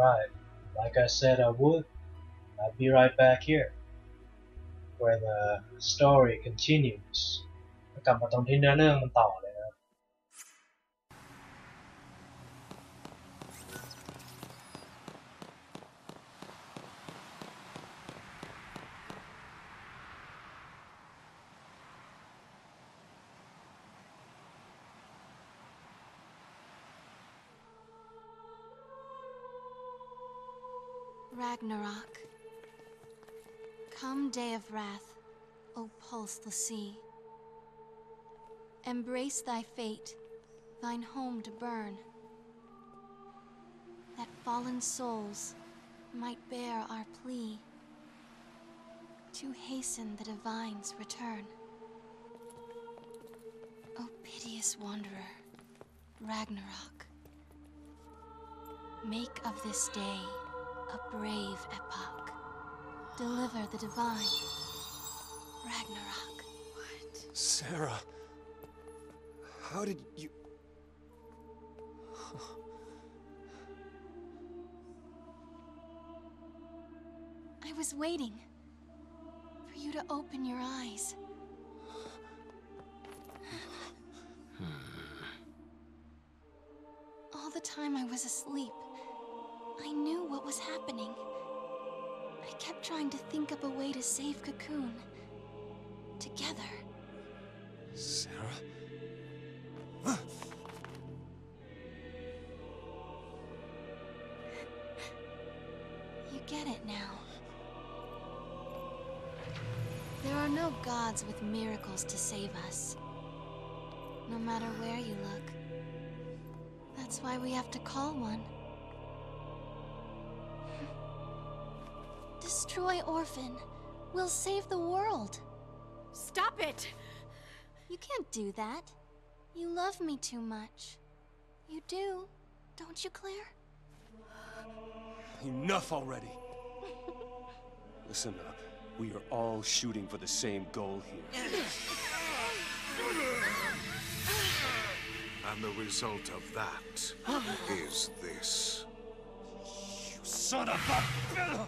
Alright, like I said I would, I'll be right back here where the story continues กลับมาตรงที่เนื้อเรื่องมันต่อเลยนะ Ragnarok. Come day of wrath, O pulse the sea. Embrace thy fate, thine home to burn, that fallen souls might bear our plea to hasten the divine's return. O piteous wanderer, Ragnarok, make of this day a brave epoch. Deliver the divine. Ragnarok. What? Sarah. How did you... I was waiting for you to open your eyes. All the time I was asleep, I knew what was happening. I kept trying to think up a way to save Cocoon. Together. Sarah? You get it now. There are no gods with miracles to save us. No matter where you look. That's why we have to call one. Destroy Orphan. We'll save the world. Stop it! You can't do that. You love me too much. You do, don't you, Claire? Enough already. Listen up. We are all shooting for the same goal here. And the result of that is this. You son of a...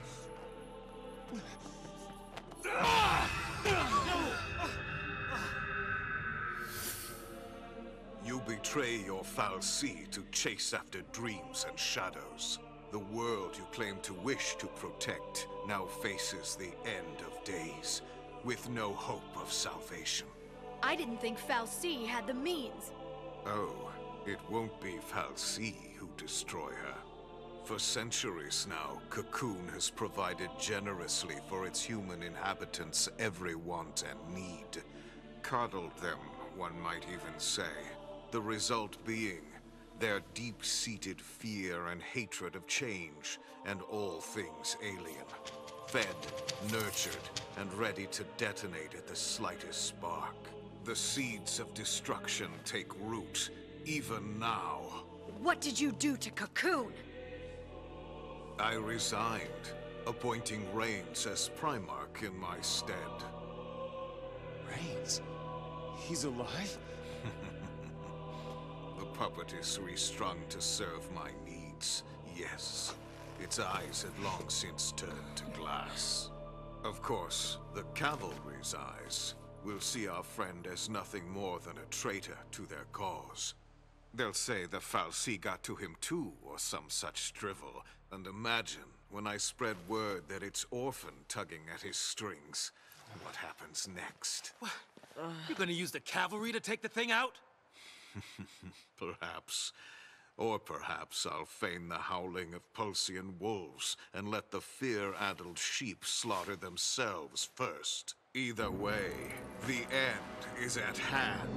You betray your fal'Cie to chase after dreams and shadows. The world you claim to wish to protect now faces the end of days, with no hope of salvation. I didn't think fal'Cie had the means. Oh, it won't be fal'Cie who destroy her. For centuries now, Cocoon has provided generously for its human inhabitants every want and need. Coddled them, one might even say. The result being their deep-seated fear and hatred of change and all things alien. Fed, nurtured, and ready to detonate at the slightest spark. The seeds of destruction take root, even now. What did you do to Cocoon? I resigned, appointing Reigns as Primarch in my stead. Reigns? He's alive? The puppet is restrung to serve my needs, yes. Its eyes had long since turned to glass. Of course, the cavalry's eyes will see our friend as nothing more than a traitor to their cause. They'll say the fal'Cie got to him too, or some such drivel. And imagine, when I spread word that it's Orphan tugging at his strings, what happens next? What? You're gonna use the cavalry to take the thing out? Perhaps. Or perhaps I'll feign the howling of Pulsian wolves and let the fear-addled sheep slaughter themselves first. Either way, the end is at hand.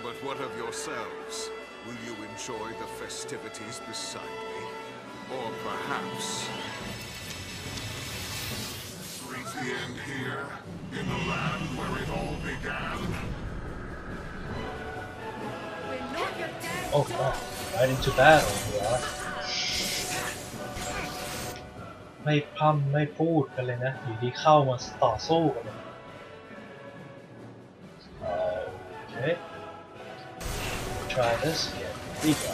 But what of yourselves? Will you enjoy the festivities beside me? Or perhaps... Reach the end here, in the land where it all began. Oh god, right into battle, yeah. ไม่พร่ำไม่พูดกันเลยนะอยู่ที่เข้ามาต่อสู้กันเลย Okay. Try this again. There we go.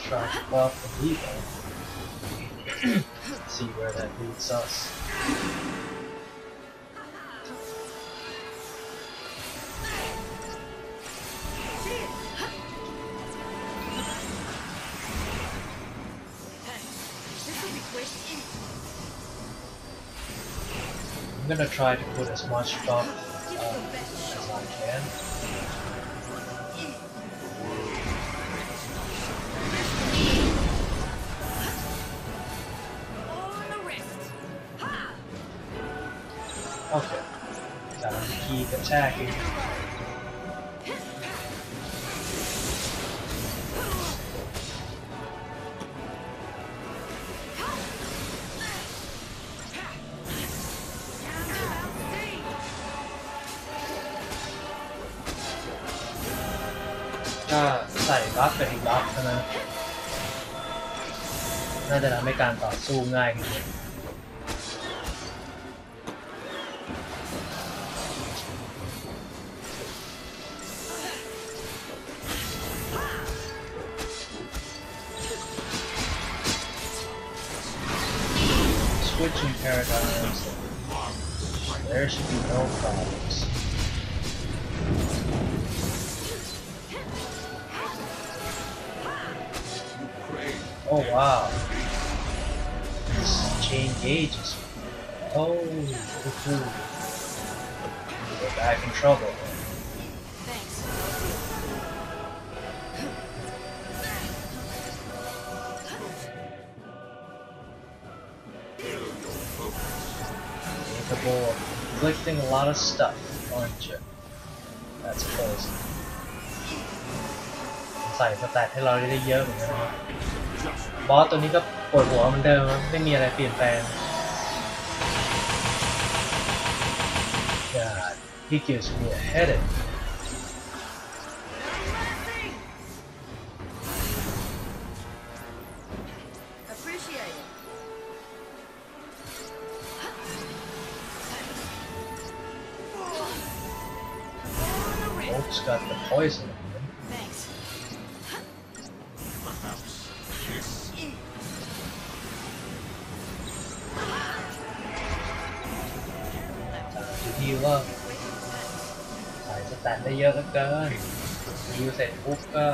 try to buff the evil. See where that leads us. I'm gonna try to put as much buff as I can. Okay, time to keep attacking. Sai buff กับอีก buff นะน่าจะทำให้การต่อสู้ง่ายขึ้น Switching paradigms, there should be no problems. Oh wow, this chain gauges. Oh, we're back in trouble. Capable of inflicting a lot of stuff, aren't you? That's close. ใส่สแตทให้เราได้เยอะเหมือนกันนะบอสตัวนี้ก็ปวดหัวเหมือนเดิมนะไม่มีอะไรเปลี่ยนแปลง God, he gives me a headache. Oak's got the poison on him. Thanks. Time to heal up. ใส่สแตนได้เยอะเหลือเกินฮิวเสร็จปุ๊บก็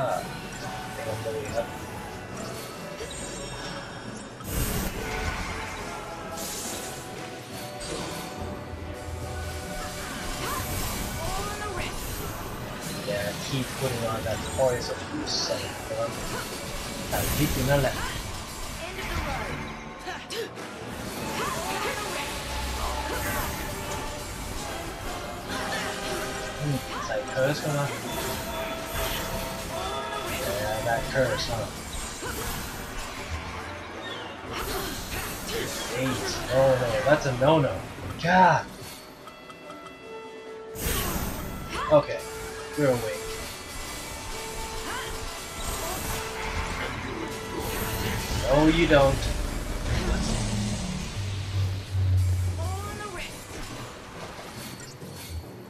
เต็มเลยครับ Yeah, keep putting on that poison you son of a gun. แต่พิษอยู่นั่นแหละใส่เคิร์สเข้ามา Yeah, that curse, huh? 8. Oh no, that's a no-no. God. Okay, we're awake. No, you don't.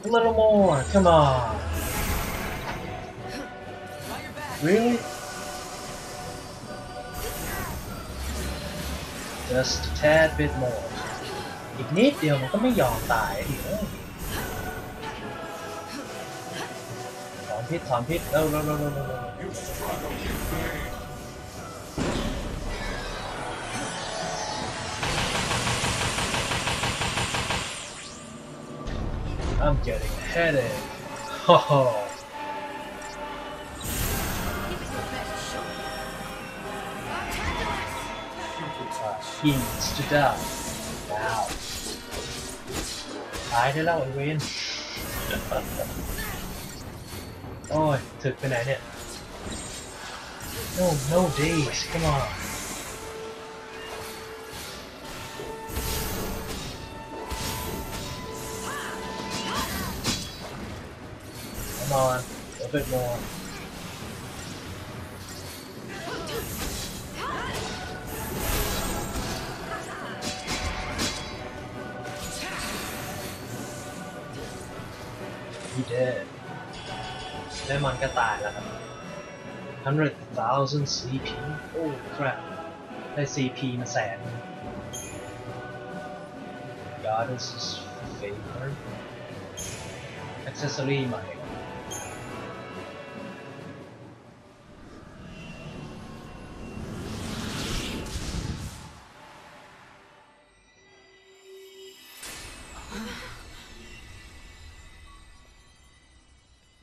A little more, come on. Really? Just a tad bit more. อีกนิดเดียวมันก็ไม่ยอมตายดิถอนพิษเร็วI'm getting a headache. Oh. He needs to die. Wow. ตายได้แล้วไอ้เวนโอ้ยถึกไปไหนเนี่ย No days, come on. Come on, a bit more. He dead. แล้วมันก็ตายแล้วครับ 100,000 CP oh crap ได้ CP มาแสน Goddess's favor accessory ใหม่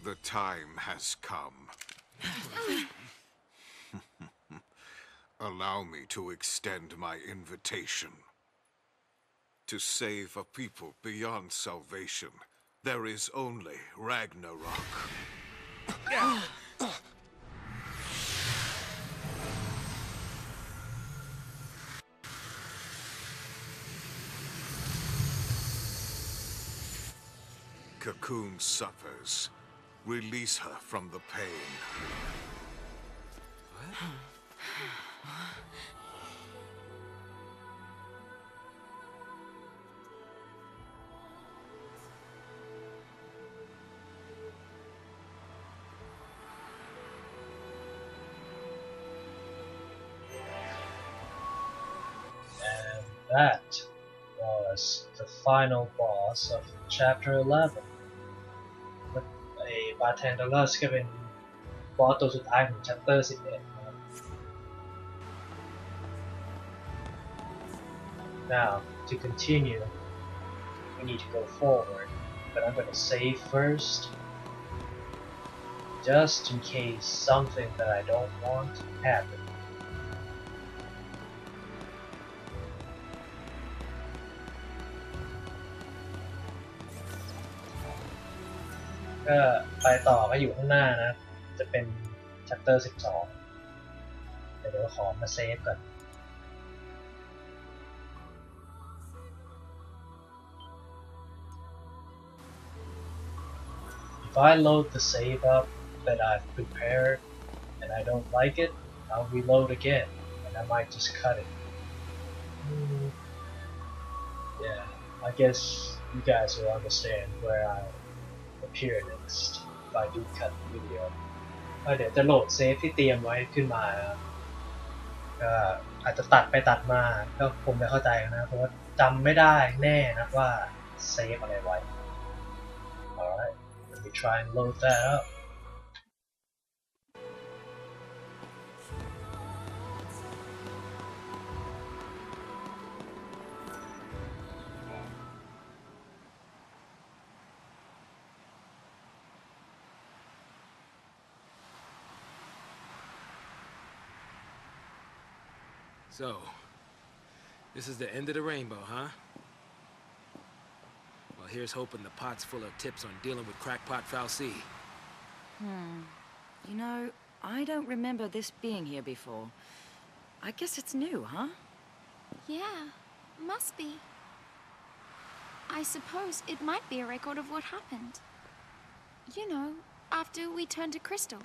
The time has come. Allow me to extend my invitation. To save a people beyond salvation, there is only Ragnarok. Cocoon suffers. Release her from the pain. And that was the final boss of Chapter 11. Bartenders ก็เป็นบอสตัวสุดท้ายของ Chapter 11 นะครับ Now to continue we need to go forward but I'm going to save first just in case something that I don't want happens. ก็ไปต่อก็อยู่ข้างหน้านะจะเป็น Chapter 12 เดี๋ยวขอมาเซฟก่อน If I load the save up that I've prepared and I don't like it, I'll reload again and I might just cut it. Yeah, I guess you guys will understand where I appear next if I do cut the video. เดี๋ยวจะโหลดเซฟที่เตรียมไว้ขึ้นมาก็อาจจะตัดไปตัดมาก็คงไม่เข้าใจนะเพราะว่าจำไม่ได้แน่นะว่าเซฟอะไรไว้ Alright, let me try and load that up. So, this is the end of the rainbow, huh? Well, here's hoping the pot's full of tips on dealing with crackpot Fal'Cie. You know, I don't remember this being here before. I guess it's new, huh? Yeah, must be. I suppose it might be a record of what happened. You know, after we turned to crystal.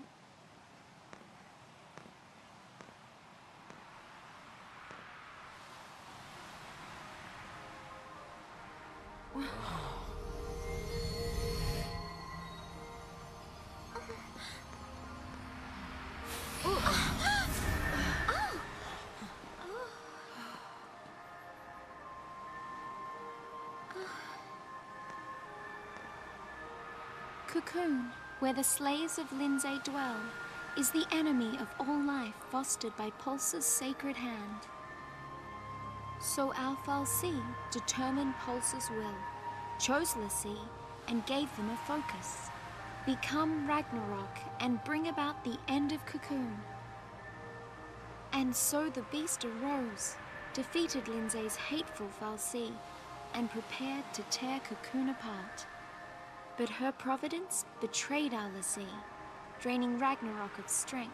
Cocoon, where the slaves of Lindsay dwell, is the enemy of all life fostered by Pulse's sacred hand. So our Fal'Cie determined Pulse's will, chose l'Cie, and gave them a focus. Become Ragnarok and bring about the end of Cocoon. And so the beast arose, defeated Lindsay's hateful Fal'Cie, and prepared to tear Cocoon apart. But her providence betrayed our l'Cie, draining Ragnarok of strength.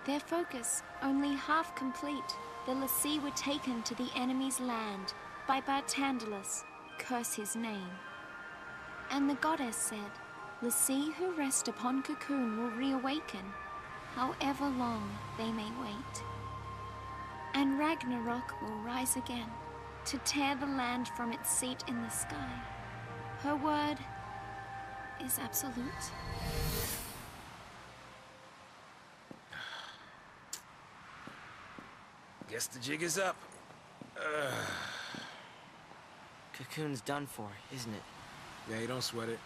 Their focus only half complete, the l'Cie were taken to the enemy's land by Bartandalus, curse his name. And the goddess said, l'Cie who rest upon Cocoon will reawaken, however long they may wait. And Ragnarok will rise again, to tear the land from its seat in the sky. Her word is absolute. Guess the jig is up. Cocoon's done for, isn't it? Yeah, you don't sweat it.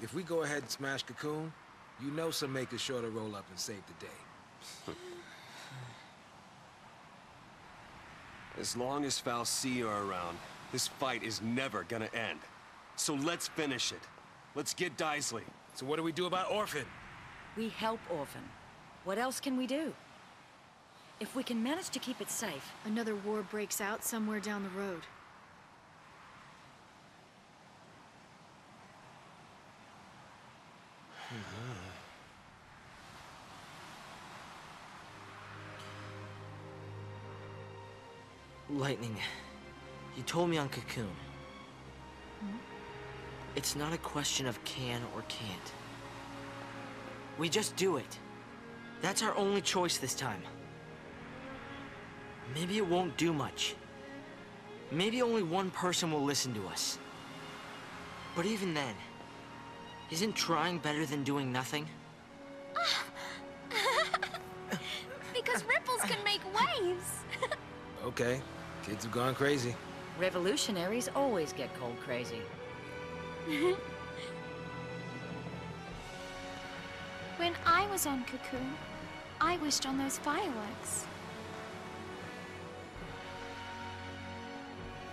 If we go ahead and smash Cocoon, you know some makers sure to roll up and save the day. As long as Fal'Cie are around, this fight is never gonna end. So let's finish it. Let's get Daisley. So what do we do about Orphan? We help Orphan. What else can we do? If we can manage to keep it safe... Another war breaks out somewhere down the road. Lightning, you told me on Cocoon. It's not a question of can or can't. We just do it. That's our only choice this time. Maybe it won't do much. Maybe only one person will listen to us. But even then, isn't trying better than doing nothing? Because ripples can make waves. Okay, kids have gone crazy. Revolutionaries always get cold crazy. When I was on Cocoon, I wished on those fireworks.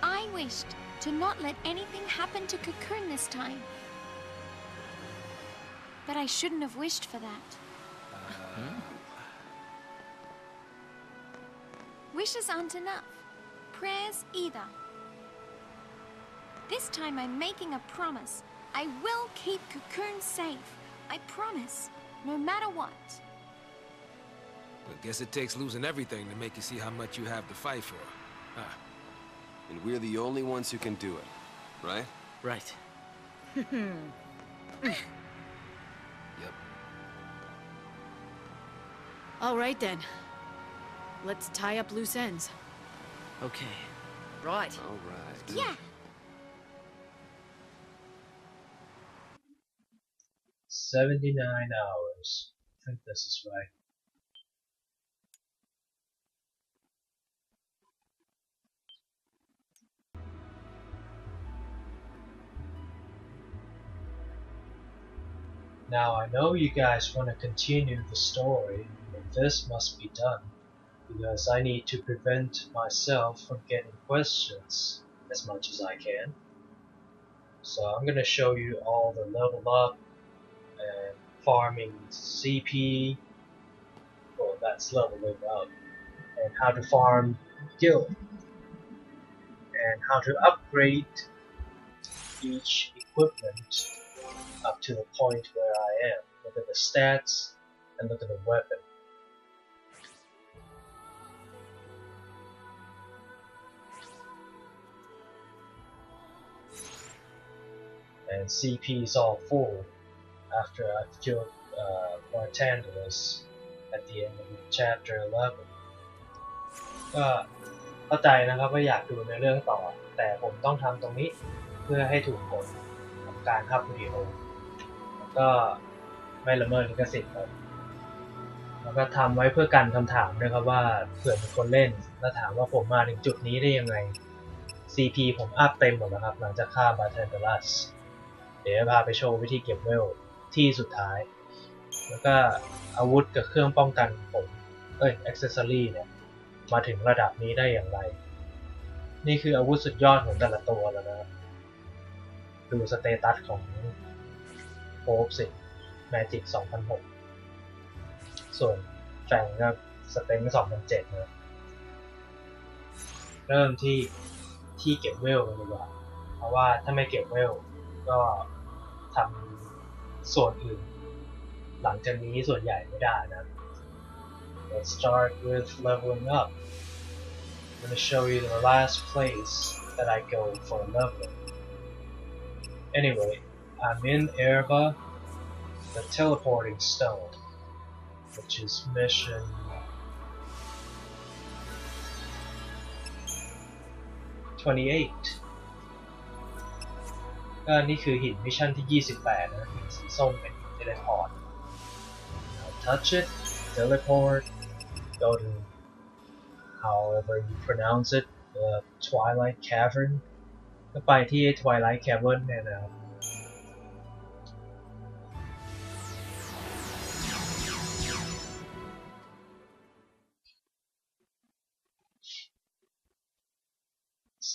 I wished to not let anything happen to Cocoon this time. But I shouldn't have wished for that. Wishes aren't enough. Prayers either. This time I'm making a promise. I will keep Cocoon safe. I promise. No matter what. I guess it takes losing everything to make you see how much you have to fight for. Huh. And we're the only ones who can do it, right? Right. Yep. All right then. Let's tie up loose ends. Okay. Right. All right. Yeah. 79 hours. I think this is right. Now I know you guys want to continue the story, but this must be done, because I need to prevent myself from getting questions as much as I can. So I'm going to show you all the level up and farming CP, well that's leveling up, and how to farm guild, and how to upgrade each equipment up to the point where I am. Look at the stats and look at the weapon. And CP is all full after I've killed Bartandelus at the end of chapter 11. ก็เข้าใจนะครับว่าอยากดูในเรื่องต่อแต่ผมต้องทำตรงนี้เพื่อให้ถูกกฎของการทำวิดีโอแล้วก็ไม่ละเมิดลิขสิทธิ์ครับแล้วก็ทำไว้เพื่อกันคำถามด้วยครับว่าเผื่อมีคนเล่นแล้วถามว่าผมมาถึงจุดนี้ได้ยังไง CP ผมอัพเต็มหมดแล้วครับหลังจากฆ่า Bartandelus เดี๋ยวพาไปโชว์วิธีเก็บเวลที่สุดท้ายแล้วก็อาวุธกับเครื่องป้องกันผมaccessory เนี่ยมาถึงระดับนี้ได้อย่างไรนี่คืออาวุธสุดยอดของแต่ละตัวแล้วนะครับดูสเตตัสของโป๊ปสิแมจิก 2006 ส่วนแฟงก็สเต็ง 2007 นะเริ่มที่เก็บเวลกันดีกว่าเพราะว่าถ้าไม่เก็บเวลก็ทำส่วนอื่นหลังจากนี้ส่วนใหญ่ไม่ได้นะ Let's start with leveling up. I'm going to show you the last place that I go for leveling. Anyway, I'm in Erba, the teleporting stone, which is mission 28. ก็นี่คือหินมิชชั่นที่ 28 นะหินสีส้มเป็นหินเทเลพอร์ต Touch it, teleport, go to however you pronounce it the Twilight Cavern ก็ไปที่ Twilight Cavern เนี่ยนะครับ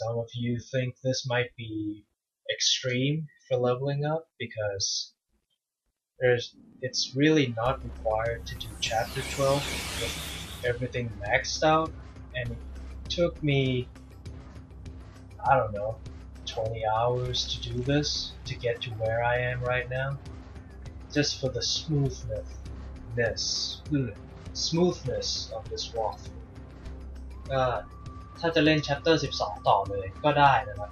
Some of you think this might be extreme for leveling up because it's really not required to do chapter 12 with everything maxed out, and it took me, I don't know, 20 hours to do this to get to where I am right now, just for the smoothness of this walkthrough. ถ้าจะเล่น chapter 12 ต่อเลยก็ได้นะครับ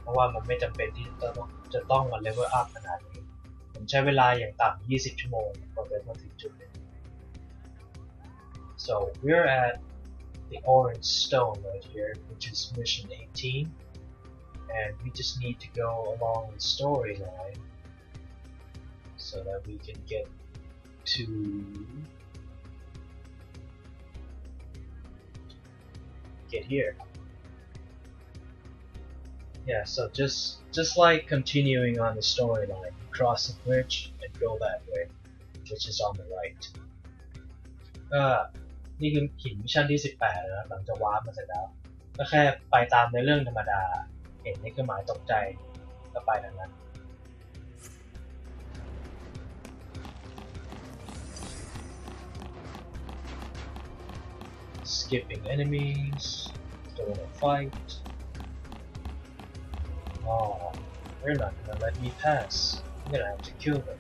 เพราะว่ามันไม่จำเป็นที่จะต้องมา level up ขนาดนี้ผมใช้เวลาอย่างต่ำ20 ชั่วโมงกว่าจะมาถึงจุดนี้ So we're at the orange stone right here, which is mission 18, and we just need to go along the storyline so that we can get here. Yeah, so just like continuing on the storyline, cross the bridge and go that way, which is on the right. นี่คือหินมิชชั่นที่ 18 นะหลังจากวาร์ปมาเสร็จแล้วก็แค่ไปตามในเรื่องธรรมดาเห็นนี่คือหมายตกใจก็ไปทางนั้น Skipping enemies, doing a fight. Oh, they're not gonna let me pass. I'm gonna have to kill them.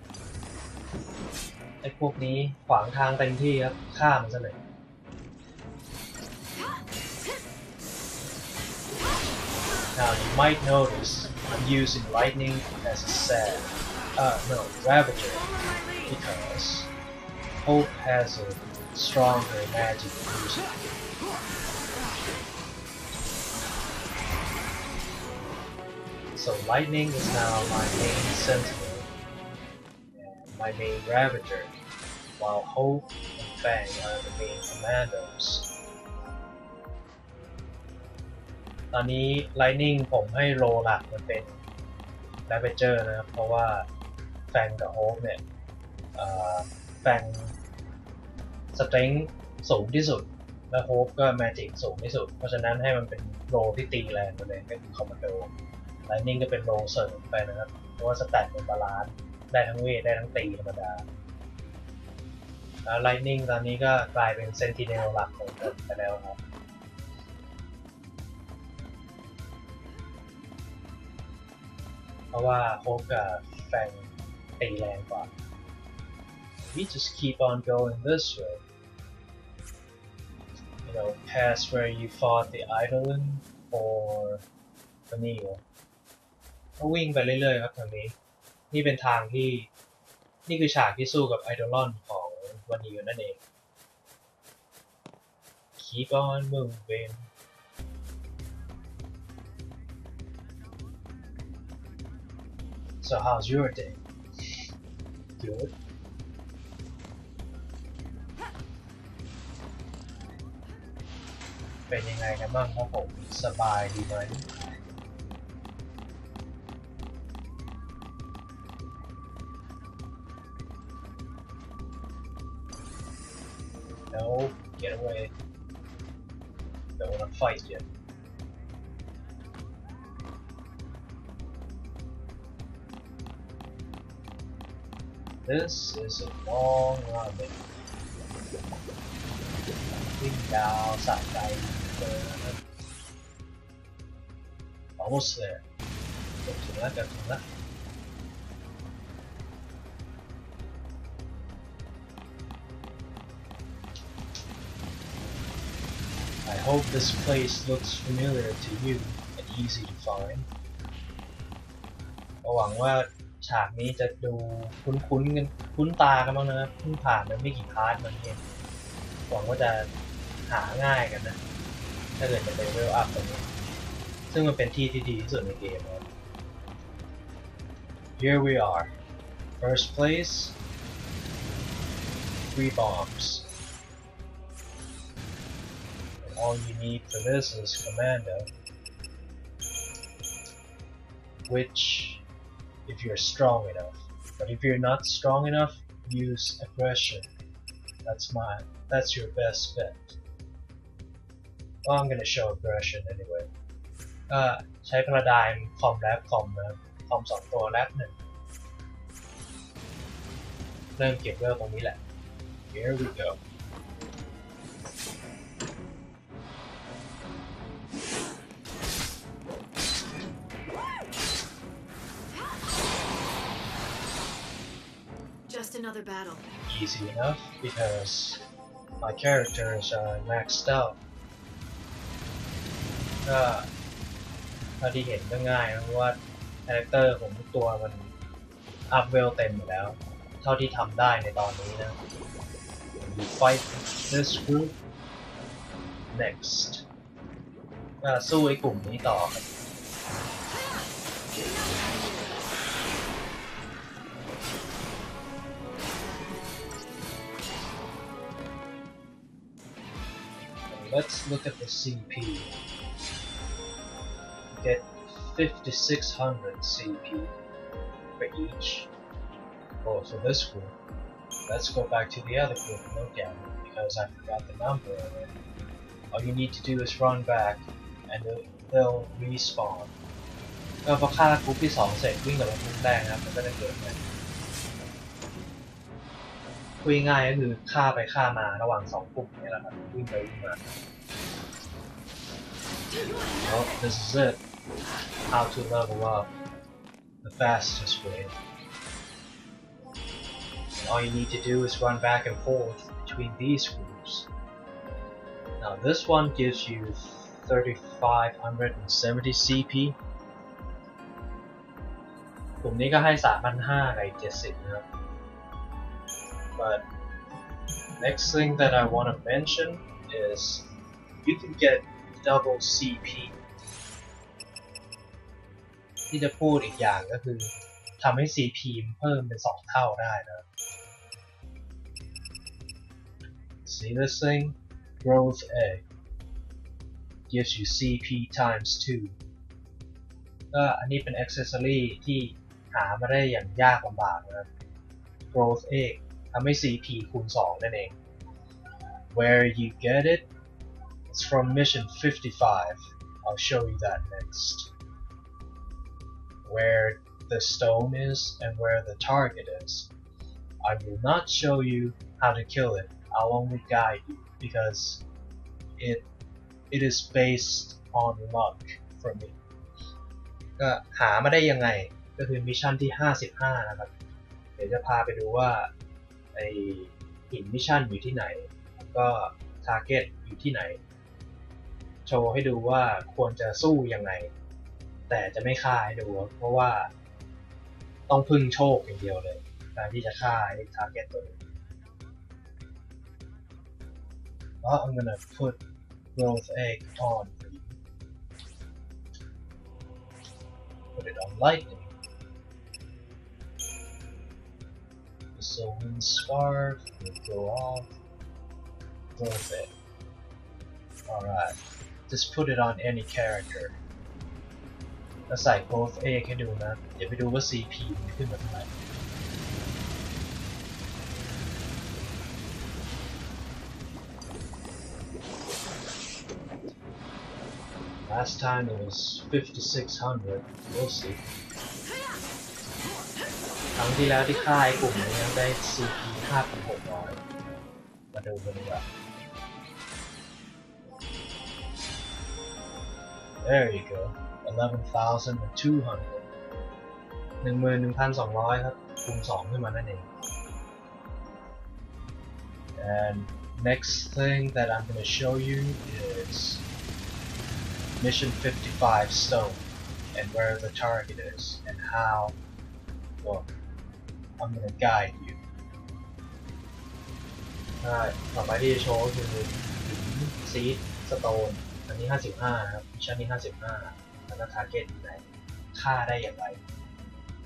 ไอ้พวกนี้ขวางทางเต็มที่ครับฆ่ามันซะเลย Now you might notice I'm using lightning as a Ravager, because Hope has a stronger magic using it. So lightning is now my main sentinel and my main Ravager, while Hope and Fang are the main commandos. ตอนนี้ Lightning ผมให้โลหลักมันเป็น Ravager นะครับเพราะว่า Fang กับ Hope เนี่ยFang Strength สูงที่สุดและ Hope ก็ Magic สูงที่สุดเพราะฉะนั้นให้มันเป็นโลที่ตีแรงไปเลยก็คือ Commando Lightning ก็เป็นโลเสริมไปนะครับเพราะว่าสแตทเป็นบาลานซ์ได้ทั้งเวทได้ทั้งตีธรรมดาแล้ว Lightning ตอนนี้ก็กลายเป็น Sentinel หลักของผมไปแล้วครับเพราะว่า Hope กับ Fang ตีแรงกว่า We just keep on going this way, you know, past where you fought the Eidolon or Vanille ก็วิ่งไปเรื่อยๆครับทางนี้นี่เป็นทางที่นี่คือฉากที่สู้กับไอดอลอนของวันนี้นั่นเอง Keep on moving. So how's your day? Good. เป็นยังไงกันบ้างครับผมสบายดีไหมNo, get away. Don't want to fight you. This is a long run.วิ่งดาวสะใจเลย Almost there. ถึงแล้ว I hope this place looks familiar to you and easy to find. หวังว่าฉากนี้จะดูคุ้นๆกันคุ้นตากันบ้างนะครับเพิ่งผ่านมาไม่กี่พาร์ทมันเองหวังว่าจะหาง่ายกันนะถ้าเกิดจะไปเลเวลอัพตรงนี้ซึ่งมันเป็นที่ที่ดีที่สุดในเกมครับ Here we are. First place. 3 bombs. And all you need for this is Commando, which if you're strong enough, but if you're not strong enough, use Aggression. That's your best bet. Well, I'm gonna show Aggression anyway. ใช้ Paradigm คอมแรปคอมนะคอม2ตัวแรป1เริ่มเก็บเวลตรงนี้แหละ Here we go. Just another battle. Easy enough because my characters are maxed out. ก็เท่าที่เห็นก็ง่ายนะเพราะว่าคาแรคเตอร์ผมทุกตัวมันอัพเวลเต็มอยู่แล้วเท่าที่ทำได้ในตอนนี้นะ We fight this group next ก็สู้ไอ้กลุ่มนี้ต่อครับ Let's look at the CP. Get 5600 CP for each. Oh, for this group. Let's go back to the other group and look at it because I forgot the number of it. All you need to do is run back and they'll respawn. ก็พอฆ่ากรุ๊ปที่2เสร็จวิ่งกลับมากรุ๊ปแรกนะครับมันก็จะเกิดใหม่คุยง่ายก็คือฆ่าไปฆ่ามาระหว่าง2กลุ่มนี้แหละครับวิ่งไปวิ่งมา Well, this is it. How to level up the fastest way. All you need to do is run back and forth between these groups. Now this one gives you 3570 CP. กลุ่มนี้ก็ให้ 3,500 กับอีก 70 นะครับ But next thing that I want to mention is you can get double CP. ที่จะพูดอีกอย่างก็คือทำให้ CP เพิ่มเป็น2เท่าได้นะ See this thing? Growth Egg gives you CP times 2. ก็อันนี้เป็น accessory ที่หามาได้อย่างยากลำบากนะครับ Growth Egg ทำให้ CP คูณ 2 นั่นเอง Where you get it? It's from mission 55. I'll show you that next. Where the stone is and where the target is. I will not show you how to kill it. I'll only guide you because it is based on luck for me. ก็หามาได้ยังไงก็คือมิชชั่นที่55นะครับเดี๋ยวจะพาไปดูว่าไอหินมิชชั่นอยู่ที่ไหนแล้วก็ทาร์เก็ตอยู่ที่ไหนโชว์ให้ดูว่าควรจะสู้ยังไงแต่จะไม่ฆ่าให้ดูเพราะว่าต้องพึ่งโชคอย่างเดียวเลยการที่จะฆ่าไอ้ทาร์เก็ตตัวนี้ Well, I'm gonna put Growth Egg on for you. Put it on lightning. The Sylvan Scarf will go off. Growth Egg. Alright. Just put it on any character. แล้วใส่ Growth Egg ให้ดูนะเดี๋ยวไปดูว่า CP มันขึ้นมาเท่าไหร่ Last time it was 5600. We'll see. ครั้งที่แล้วที่ฆ่าไอ้กลุ่มนี้ได้ CP 5,600 มาดูกันดีกว่า There you go. 11,200. 11,200 ครับคูณ 2 ขึ้นมานั่นเอง And next thing that I'm going to show you is Mission 55 Stone and where the target is and how. Well, I'm going to guide you. Alright, ต่อไปที่จะโชว์ก็คือซีดสโตนอันนี้55ครับมิชชั่นนี้55แล้วก็ทาร์เก็ตอยู่ไหนฆ่าได้อย่างไร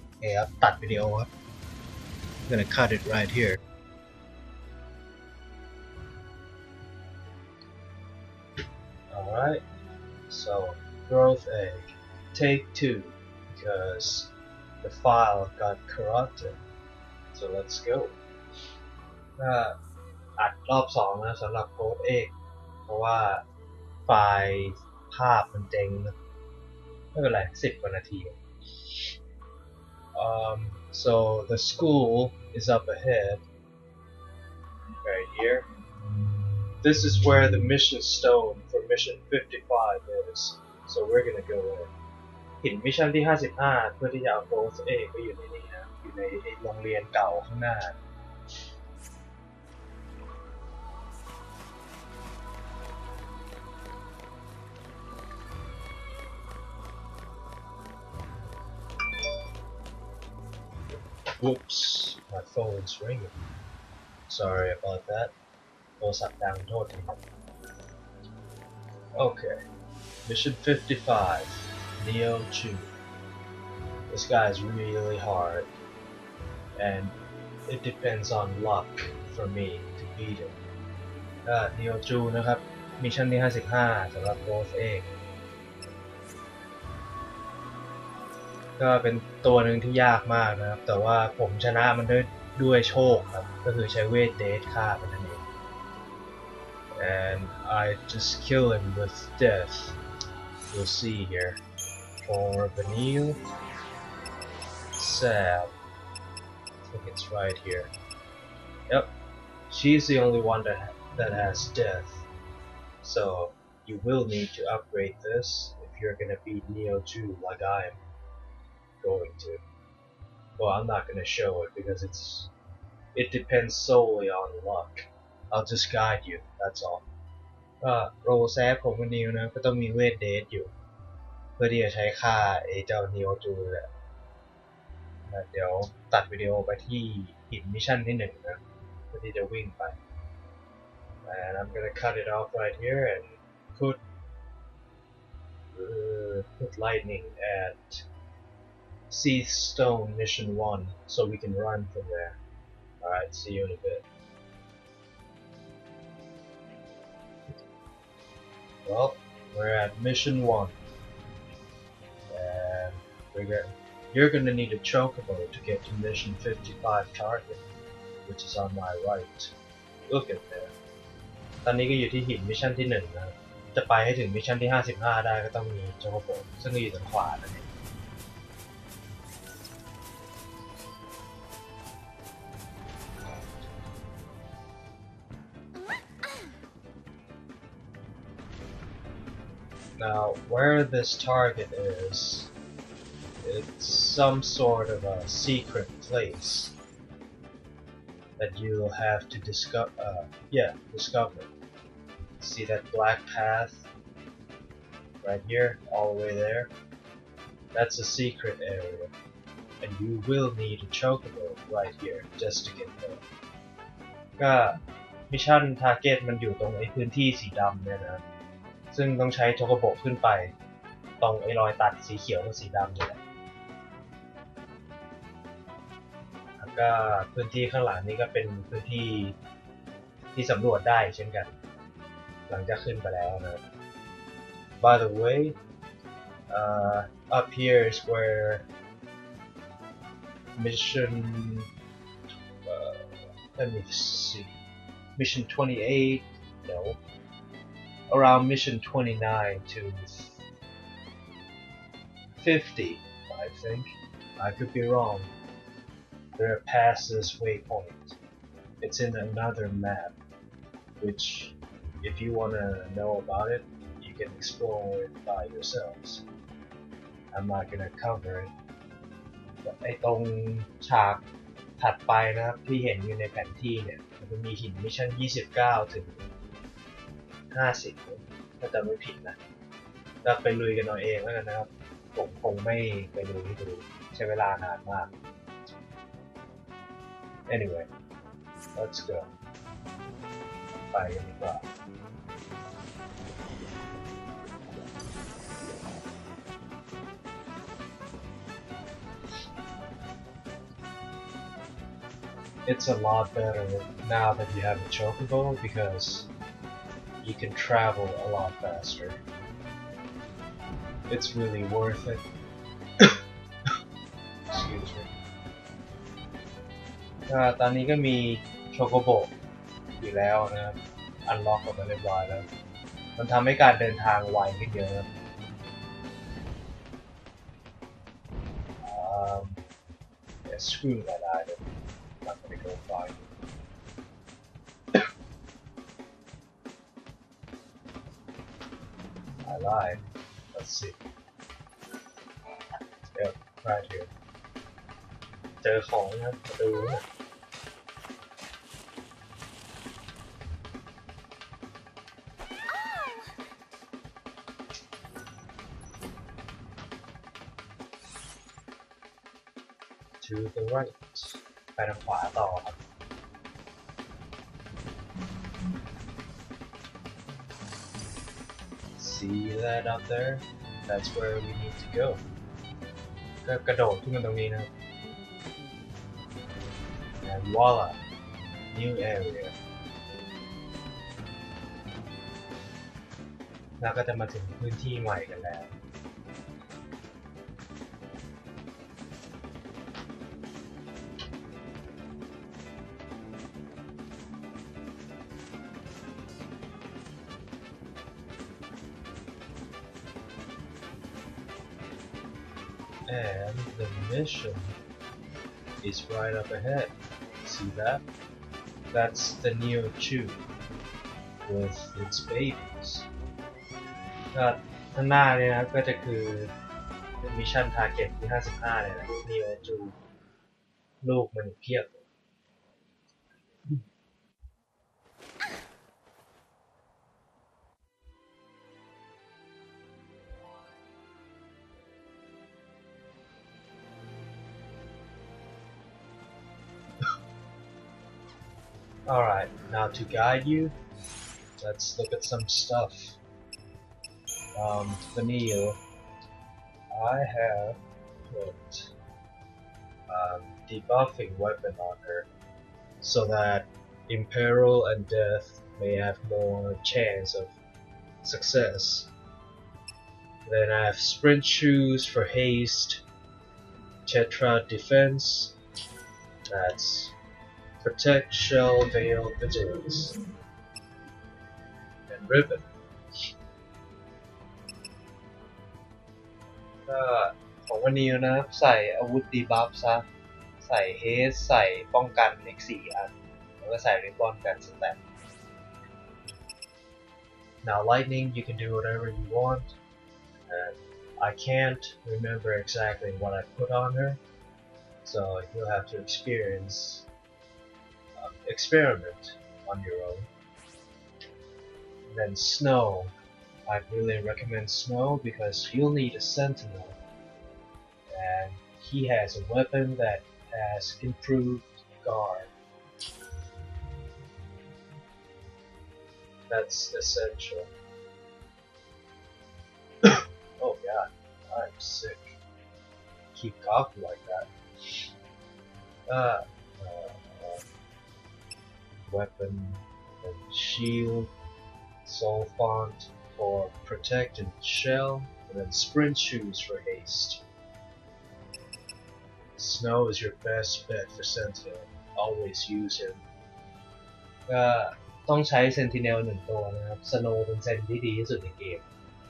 โอเคครับตัดวิดีโอครับ I'm gonna cut it right here. Alright, so growth egg, take 2, because the file got corrupted. So let's go. อัดรอบ2นะสำหรับ growth egg เพราะว่าไฟล์ภาพมันเจ๊งนะไม่เป็นไร10 กว่านาที So the school is up ahead, right here. This is where the mission stone for mission 55 is. So we're gonna go in. หินมิชชั่นที่55เพื่อที่จะเอา growth egg ไปอยู่ในนี้นะอยู่ในโรงเรียนเก่าข้างหน้าWhoops, my phone's ringing. Sorry about that. โทรศัพท์ดังโทษทีครับ Okay, mission 55, Neo 2. This guy is really hard, and it depends on luck for me to beat him. Neo 2 นะครับมิชชั่นที่55สำหรับ Growth Egg ก็เป็นตัวหนึ่งที่ยากมากนะครับแต่ว่าผมชนะมันด้วยโชคครับก็คือใช้เวทเดทฆ่ามันนั่นเอง and I just kill him with death. You'll see here for Vanille Sazh. I think it's right here. Yep, she's the only one that has death, so you will need to upgrade this if you're gonna beat Neo 2 like I am going to. Well, I'm not gonna show it because it depends solely on luck. I'll just guide you, that's all. ก็โรแซฟของคุณนิวนะก็ต้องมีเวทเดทอยู่เพื่อที่จะใช้ฆ่าไอ้เจ้านิโอจูแหละเดี๋ยวตัดวิดีโอไปที่หินมิชชั่นที่1นะเพื่อที่จะวิ่งไป and I'm gonna cut it off right here and put lightning at Sea Stone Mission 1 so we can run from there. Alright, see you in a bit. Well, we're at Mission 1. And you're gonna need a chocobo to get to Mission 55 target, which is on my right. Look at there. ตอนนี้ก็อยู่ที่หินมิชชั่นที่1นะจะไปให้ถึงมิชชั่นที่55ได้ก็ต้องมีโชโกโบซึ่งอยู่ทางขวานั่นเองNow, where this target is, it's some sort of a secret place that you'll have to discover. See that black path right here, all the way there? That's a secret area, and you will need a chocobo right here just to get there. ก็มิชชั่นทาร์เก็ตมันอยู่ตรงไอ้พื้นที่สีดำเนี่ยนะซึ่งต้องใช้โชโกโบขึ้นไปตรงไอ้รอยตัดสีเขียวกับสีดำนี่แหละแล้วก็พื้นที่ข้างหลังนี้ก็เป็นพื้นที่ที่สำรวจได้เช่นกันหลังจากขึ้นไปแล้วนะ By the way, up here is where mission let me see mission 28 around mission 29 to 50, I think. I could be wrong. They're past this waypoint. It's in another map, which, if you want to know about it, you can explore it by yourselves. I'm not going to cover it. ไอ้ตรงฉากถัดไปนะครับที่เห็นอยู่ในแผนที่เนี่ยมันจะมีหินมิชชั่น29 ถึง50ถ้าจำไม่ผิดนะเราไปลุยกันเอาเองแล้วกันนะครับผมคงไม่ไปลุยให้ดูใช้เวลานานมาก Anyway, let's go ไปกันดีกว่า It's a lot better now that you have a chocobo because you can travel a lot faster. It's really worth it. Excuse me. ตอนนี้ก็มีโชโกโบอยู่แล้วนะครับอันล็อกออกมาเรียบร้อยแล้วมันทำให้การเดินทางไวขึ้นเยอะครับYeah, screw that item. I'm not gonna go find it. I lied. Let's see. Yep, right here. เจอของนะประตูนะ To the right ไปทางขวาต่อครับ See that up there? That's where we need to go. ก็กระโดดขึ้นมาตรงนี้นะครับ And voila! New area. แล้วก็จะมาถึงพื้นที่ใหม่กันแล้วAnd the mission is right up ahead. See that? That's the Neo Chew with its babies. ข้างหน้าเนี่ยนะก็จะคือมิชชั่นทาร์เก็ตที่55เลยนะ Neo Chew ลูกมันเพียบ Alright, now to guide you, let's look at some stuff. Vanille, I have put debuffing weapon on her so that Imperil and Death may have more chance of success. Then I have Sprint Shoes for haste, Tetra Defense, that's Protect, Shell, Veil, Vigilance, and Ribbon. ก็ของวันนี้นะใส่อาวุธดีบัฟซะใส่เฮสใส่ป้องกันอีก4อันแล้วก็ใส่ริบบอนกันสแตท Now lightning you can do whatever you want and I can't remember exactly what I put on her so you'll have to experiment on your own. And then snow. I really recommend snow because you'll need a sentinel and he has a weapon that has improved guard. That's essential. Oh god, I'm sick. Keep coughing like that. Weapon and shield, soul font for protect and shell, and then sprint shoes for haste. Snow is your best bet for Sentinel. Always use him. ก็ต้องใช้ Sentinel 1 ตัวนะครับ Snow เป็นเซนที่ดีที่สุดในเกม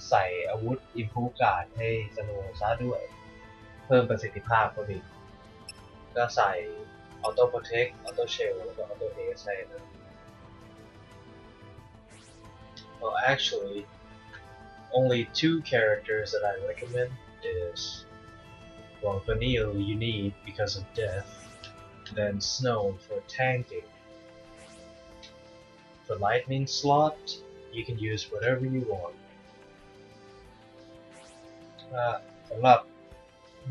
ใส่อาวุธ Improve Guard ให้ Snow ซะด้วยเพิ่มประสิทธิภาพก็ดีก็ใส่ Auto Protect, Auto Shell แล้วก็ Auto Haste ให้นะ Well actually only 2 characters that I recommend is well Vanille you need because of death, then Snow for tanking. For lightning slot you can use whatever you want. สำหรับ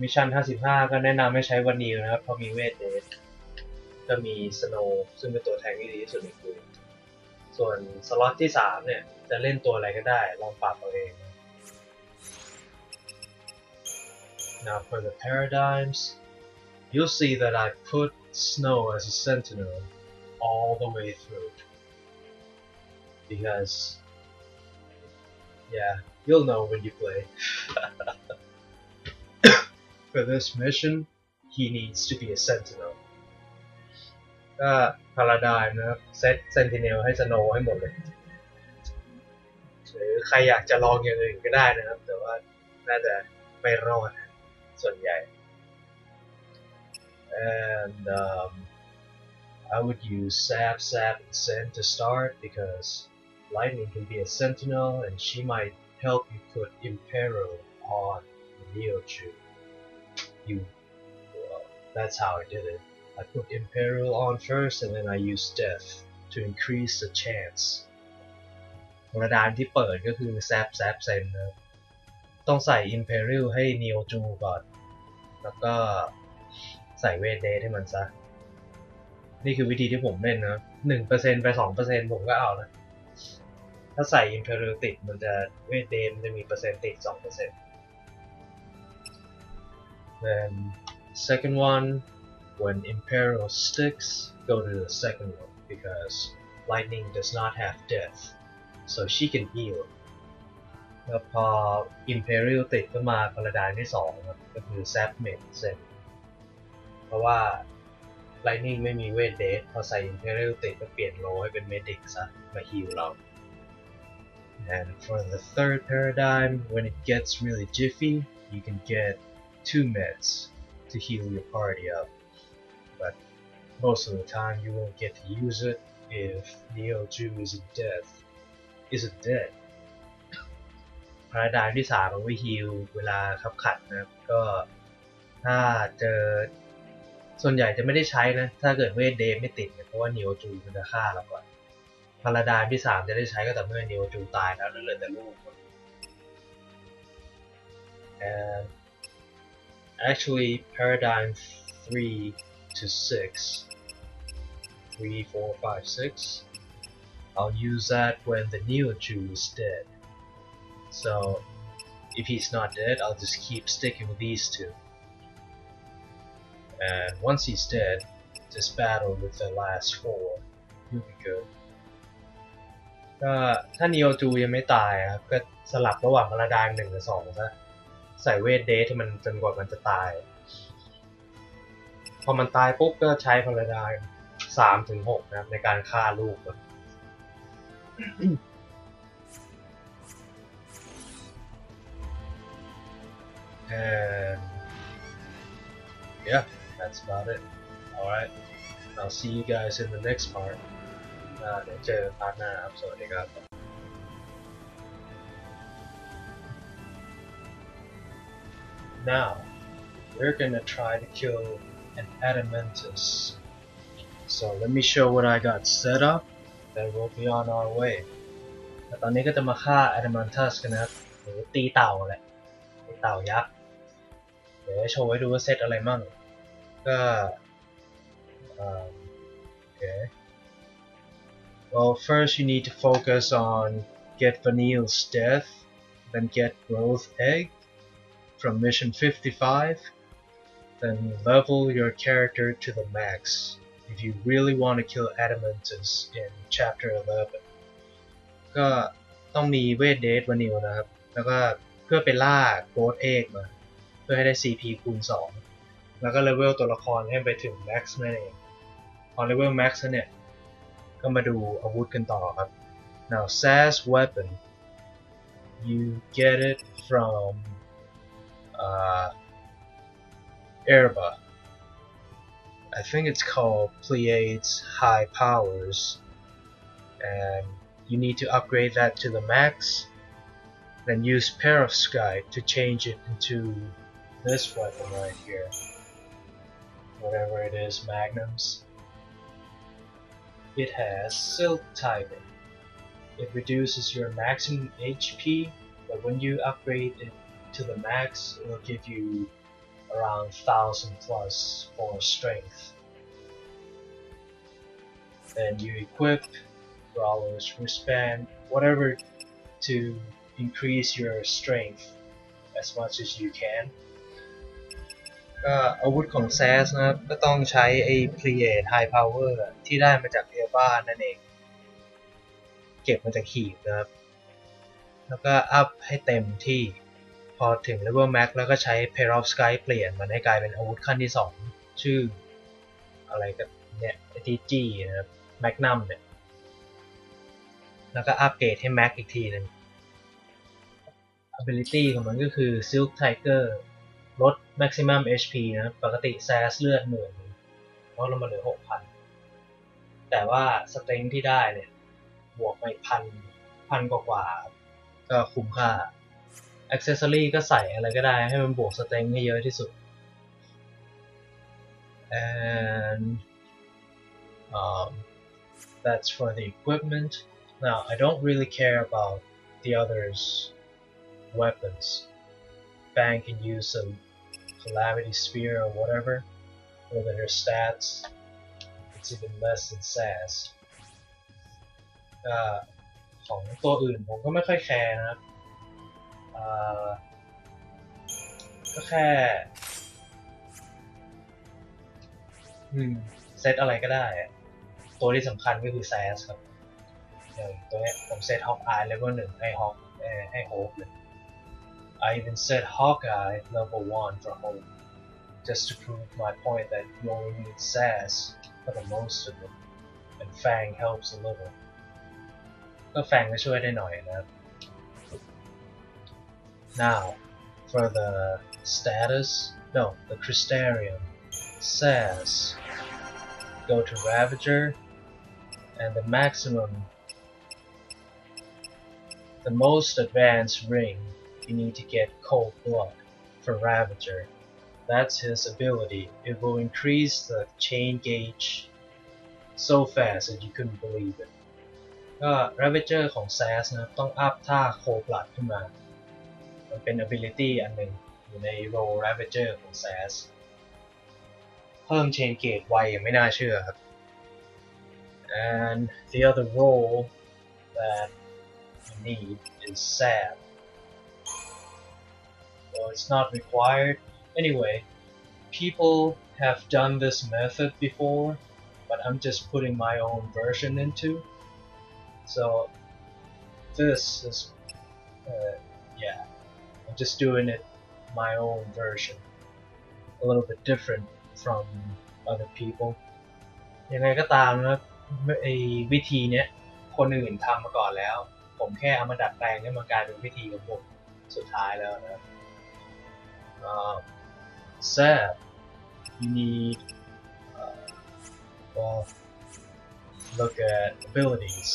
มิชชั่น55ก็แนะนำให้ใช้วานิลนะครับเพราะมีเวทเดทก็มีสโนว์ซึ่งเป็นตัวแทงที่ดีที่สุดในเกมส่วนสล็อตที่3เนี่ยจะเล่นตัวอะไรก็ได้ลองปรับเอาเอง Now for the paradigms you'll see that I put Snow as a sentinel all the way through because Yeah, you'll know when you play. For this mission, he needs to be a sentinel. ก็พาราไดม์นะครับเซตเซนติเนลให้สโนว์ให้หมดเลยหรือใครอยากจะลองอย่างอื่นก็ได้นะครับแต่ว่าน่าจะไม่รอดส่วนใหญ่ and I would use Sazh and Sen to start because Lightning can be a sentinel and she might help you put Imperil on the Neoju. Well, that's how I did it. I put Imperil on first and then I used Death to increase the chance. พาราไดม์ที่เปิดก็คือ Sazh Sen นะครับต้องใส่ Imperil ให้ Neoju ก่อนแล้วก็ใส่เวทเดทให้มันซะนี่คือวิธีที่ผมเล่นนะ 1% ไป 2% ผมก็เอานะถ้าใส่ Imperial ติดมันจะเวทเดทมันจะมีเปอร์เซ็นต์ติด 2% Then second one when Imperial sticks go to the second one because Lightning does not have death so she can heal แล้วพอ Imperial ติดก็มาพาราไดม์ที่2ครับก็คือ Sazh Sen เพราะว่า Lightning ไม่มีเวทเดทพอใส่ Imperial ติดก็เปลี่ยนโลให้เป็น Medic ซะมาฮีลเรา And for the third paradigm when it gets really jiffy you can get 2 meds to heal your party up but most of the time you won't get to use it if Neoju isn't dead พาราไดม์ที่3เอาไว้ฮีลเวลาขับขัดนะครับก็ถ้าเจอส่วนใหญ่จะไม่ได้ใช้นะถ้าเกิดเวทเดทไม่ติดเพราะว่านิโอจูมันจะฆ่าเราก่อนพาราไดม์ที่3จะได้ใช้ก็แต่เมื่อนิโอจูตายแล้วเหลือแต่ลูก and actually paradigm 3 to 6 3, 4, 5, 6 I'll use that when the Neoju is dead so if he's not dead I'll just keep sticking with these two and once he's dead just battle with the last 4 you'll be good ก็ถ้านีโอจูยังไม่ตายครับก็สลับระหว่างพาราไดม์1กับ2ซะใส่เวทเดทให้มันจนกว่ามันจะตายพอมันตายปุ๊บก็ใช้พาราไดม์3 ถึง 6นะครับในการฆ่าลูกand yeah that's about it alright I'll see you guys in the next part เดี๋ยวเจอพาร์ทหน้าครับสวัสดีครับ Now we're gonna try to kill an Adamantoise so let me show what I got set up then we'll be on our way แต่ตอนนี้ก็จะมาฆ่า Adamantoise กันนะครับหรือตีเต่าแหละตีเต่ายักษ์เดี๋ยวโชว์ให้ดูว่าเซตอะไรมั่งก็okay well first you need to focus on get Vanille's death then get Growth Egg from mission 55 then level your character to the max if you really want to kill Adamantoise in chapter 11ก็ต้องมีเวทเดทวานิลนะครับแล้วก็เพื่อไปล่า Growth Egg มาเพื่อให้ได้ CP คูณ 2แล้วก็เลเวลตัวละครให้ไปถึง max นั่นเองพอเลเวล max แล้วเนี่ยก็มาดูอาวุธกันต่อครับ now Sazh weapon you get it from Erba I think it's called Pleiades High Powers and you need to upgrade that to the max then use Perovskite to change it into this weapon right here whatever it is magnums it has silk typing it reduces your maximum HP but when you upgrade it to the max it will give you around 1000 plus for strength then you equip Brawler's wristband whatever to increase your strength as much as you can ก็อาวุธของ Sazh นะครับก็ต้องใช้ไอ้ Pleiades High Power ที่ได้มาจากเอบ้านั่นเองเก็บมาจากหีบนะครับ แล้วก็อัพให้เต็มที่พอถึงเลเวลแม็กแล้วก็ใช้ Perovskite เปลี่ยนมันให้กลายเป็นอาวุธขั้นที่2ชื่ออะไรกันเนี่ยที่จี้นะครับแมกนัมเนี่ยแล้วก็อัปเกรดให้แม็กอีกทีนึง ability ของมันก็คือ Silk Tiger ลด maximum HP นะปกติ Sazh เลือด10,000ลดลงมาเหลือ 6,000 แต่ว่าสเต็งที่ได้เนี่ยบวกไปพันกว่าก็คุ้มค่า accessory ก็ใส่อะไรก็ได้ให้มันบวกสเต็งให้เยอะที่สุด and that's for the equipment. Now I don't really care about the others weapons. Fang can use some calamity spear or whatever. Look at her stats. It's even less than Sazh. ของตัวอื่นผมก็ไม่ค่อยแคร์นะครับก็แค่เซตอะไรก็ได้ตัวที่สำคัญก็คือ Sazh ครับอย่างตัวนี้ผมเซต Hawkeye level 1ให้ให้โฮปเลย I even set Hawkeye level 1 for hope just to prove my point that you only need Sazh for the most of it and Fang helps a little ก็แฟงก็ช่วยได้หน่อยนะครับ Now for the status the Crystarium Sazh go to Ravager and the most advanced ring you need to get Cold Blood for Ravager. That's his ability. It will increase the chain gauge so fast that you couldn't believe it. ก็ Ravager ของ Sazh นะต้องอัพท่า Cold Blood ขึ้นมามันเป็น ability อันหนึ่งอยู่ใน Roll Ravager ของ Sazh เพิ่ม chain gauge ไวอย่างไม่น่าเชื่อครับ and the other role that you need is Sazh. Well, it's not required. Anyway, people have done this method before, but I'm just putting my own version into. So this is, yeah, I'm just doing it my own version. A little bit different from other people. ยังไงก็ตามนะไอ้วิธีเนี้ยคนอื่นทำมาก่อนแล้วผมแค่เอามาดัดแปลงให้มันกลายเป็นวิธีของผมสุดท้ายแล้วนะ Sazh you need well look at abilities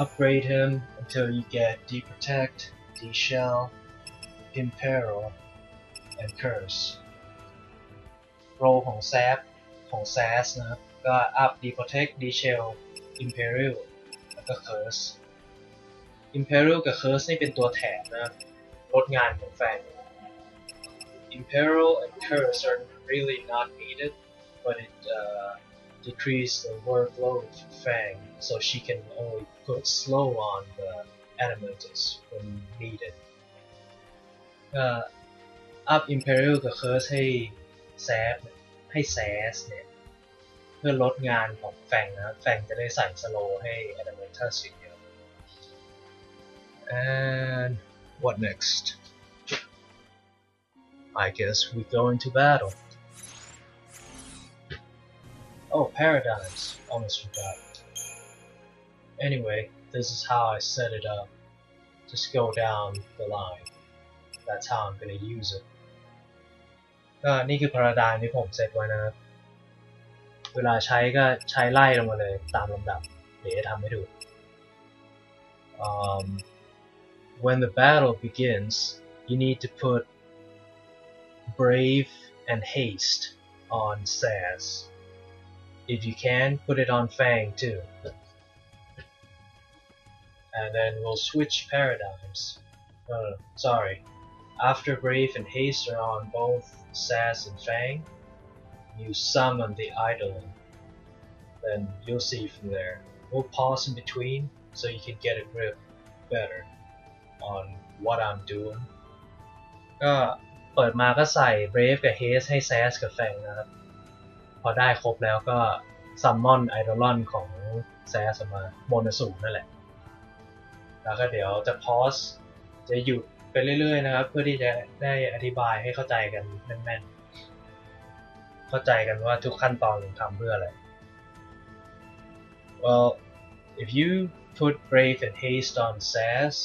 upgrade him until you get Deprotect, Deshell, Imperil and Curse role ของSazh นะครับก็ up Deprotect, Deshell, Imperil แล้วก็ Curse Imperil กับ Curse นี่เป็นตัวแถมนะครับลดงานของแฟน Imperil and Curse are really not needed but it decreases the workload for Fang so she can only put slow on the Adamantoise when needed up Imperil กับ Curse ให้Sazh เนี่ยเพื่อลดงานของแฟงนะแฟงจะได้ใส่สโลว์ให้ Adamantoise เดียว and what next I guess we go into battle oh paradigms almost forgot anyway this is how I set it up just go down the line that's how I'm gonna use itก็นี่คือ paradigm ที่ผมเซตไว้นะครับเวลาใช้ก็ใช้ไล่ลงมาเลยตามลำดับเดี๋ยวจะทำให้ดู when the battle begins you need to put brave and haste on Sazh if you can put it on Fang too and then we'll switch paradigms sorry after brave and haste are on both Sazh and Fang you summon the Eidolon then you'll see from there we'll pause in between so you can get a grip better on what I'm doing ก็เปิดมาก็ใส่ Brave กับ Haste ให้ Sazh กับ Fang นะครับพอได้ครบแล้วก็ Summon Eidolon ของ Sazh ออกมาโมโนสูนั่นแหละ แล้วก็เดี๋ยวจะพอสจะหยุดไปเรื่อยๆนะครับเพื่อที่จะได้อธิบายให้เข้าใจกันแม่นๆเข้าใจกันว่าทุกขั้นตอนทำเพื่ออะไร Well if you put Brave and Haste on Sazh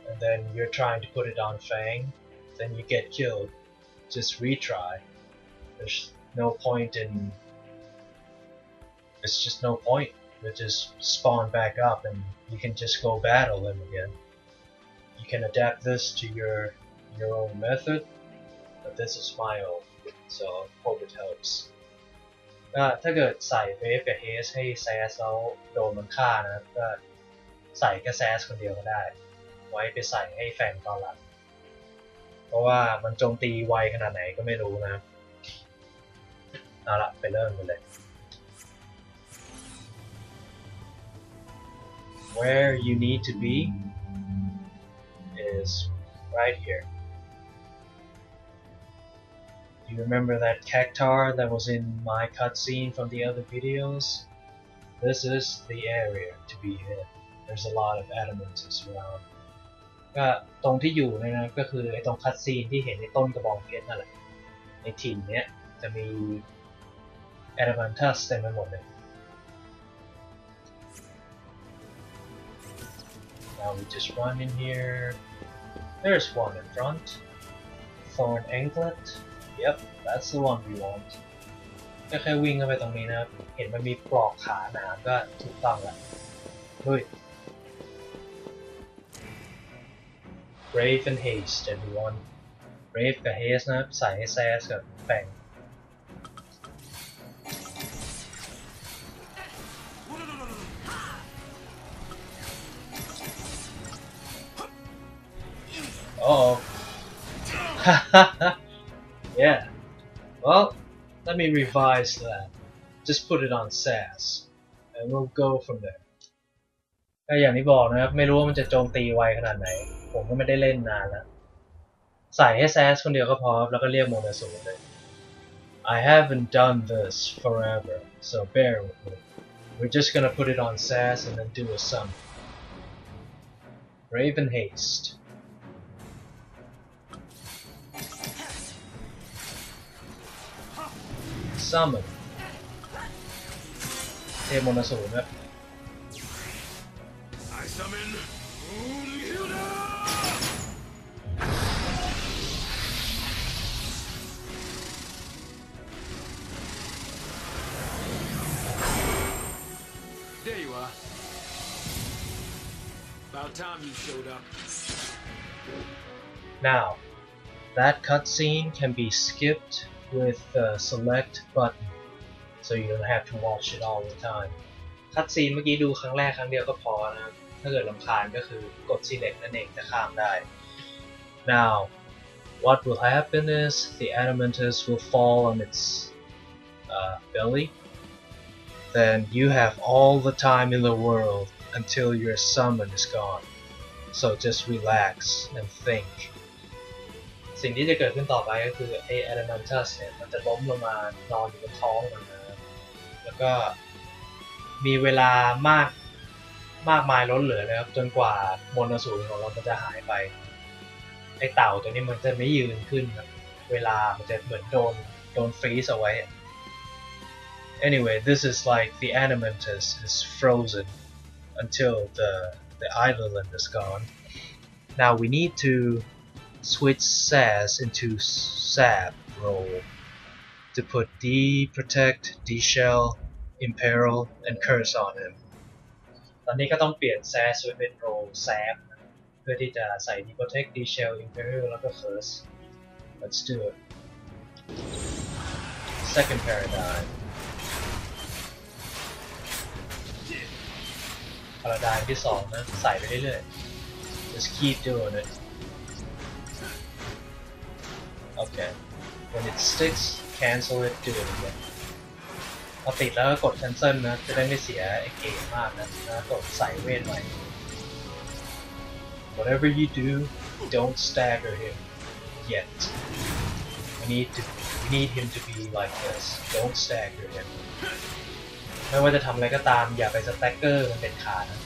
and then you're trying to put it on Fang then you get killed just retry there's no point in it's just no point you just spawn back up and you can just go battle him again you can adapt this to your own method but this is my own so hope it helps ก็ถ้าเกิดใส่เวฟกับเฮสให้แซสแล้วโดนมันฆ่านะก็ใส่แค่แซสคนเดียวก็ได้ไว้ไปใส่ให้แฟนตอนหลังเพราะว่ามันโจมตีไวขนาดไหนก็ไม่รู้นะเอาละไปเริ่มกันเลย Where you need to be is right here. Do you remember that cactar that was in my cutscene from the other videos? This is the area to be in. There's a lot of Adamantoise around. ก็ตรงที่อยู่เนี่ยนะก็คือไอ้ตรงคัตซีนที่เห็นในต้นกระบองเพชรนั่นแหละในถิ่นเนี้ยจะมี Adamantoise เต็มไปหมดเลย Now we just run in here. There's one in front. Thorn anklet. Yep, that's the one we want. ก็แค่วิ่งเข้าไปตรงนี้นะครับเห็นมันมีปลอกขาหนามก็ถูกต้องแล้วด้วย Brave and Haste everyone. Brave กับ Haste นะครับใส่ให้แซสกับแฟงOh. Yeah. Well, let me revise that. Just put it on Sazh, and we'll go from there. ก็อย่างที่บอกนะครับไม่รู้ว่ามันจะโจมตีไวขนาดไหนผมก็ไม่ได้เล่นนานแล้วใส่ให้ Sazh คนเดียวก็พอแล้วก็เรียกโมนาสูเลย I haven't done this forever, so bear with me. We're just gonna put it on Sazh and then do a sum. Brave and Haste. Summon เทโมนาสูนะ I summon There you are. About time you showed up. Now, that cutscene can be skipped with the select button, so you don't have to watch it all the time. คัตซีนเมื่อกี้ดูครั้งแรกครั้งเดียวก็พอนะครับถ้าเกิดรำคาญก็คือกด select นั่นเองจะข้ามได้ Now, what will happen is the Adamantoise will fall on its belly. Then you have all the time in the world until your summon is gone. So just relax and think. สิ่งที่จะเกิดขึ้นต่อไปก็คือไอ้ Adamantoise เนี่ยมันจะล้มลงมานอนอยู่บนท้องมันนะแล้วก็มีเวลามากมายล้นเหลือเลยครับจนกว่าโมนาสูรของเรามันจะหายไปไอ้เต่าตัวนี้มันจะไม่ยืนขึ้นครับเวลามันจะเหมือนโดนฟรีซเอาไว้ Anyway, this is like the Adamantoise is frozen until the Eidolon is gone. Now we need to switch Sazh into Sab role to put D-Protect, D-Shell, Imperil, and Curse on him. ตอนนี้ก็ต้องเปลี่ยน Sazh ไปเป็นโร Sab เพื่อที่จะใส่ D-Protect, D-Shell, Imperil แล้วก็ Curse. Let's do it. Second paradigm. Paradigm ที่2นะใส่ไปเรื่อยๆ Just keep doing it. Okay. When it sticks, cancel it, do it again. พอติดแล้วก็กด cancel นะจะได้ไม่เสียไอ้เกมมากนะกดใส่เวทใหม่ Whatever you do, don't stagger him yet. We need him to be like this. Don't stagger him. ไม่ว่าจะทำอะไรก็ตามอย่าไป stagger มันเป็นขาดนะ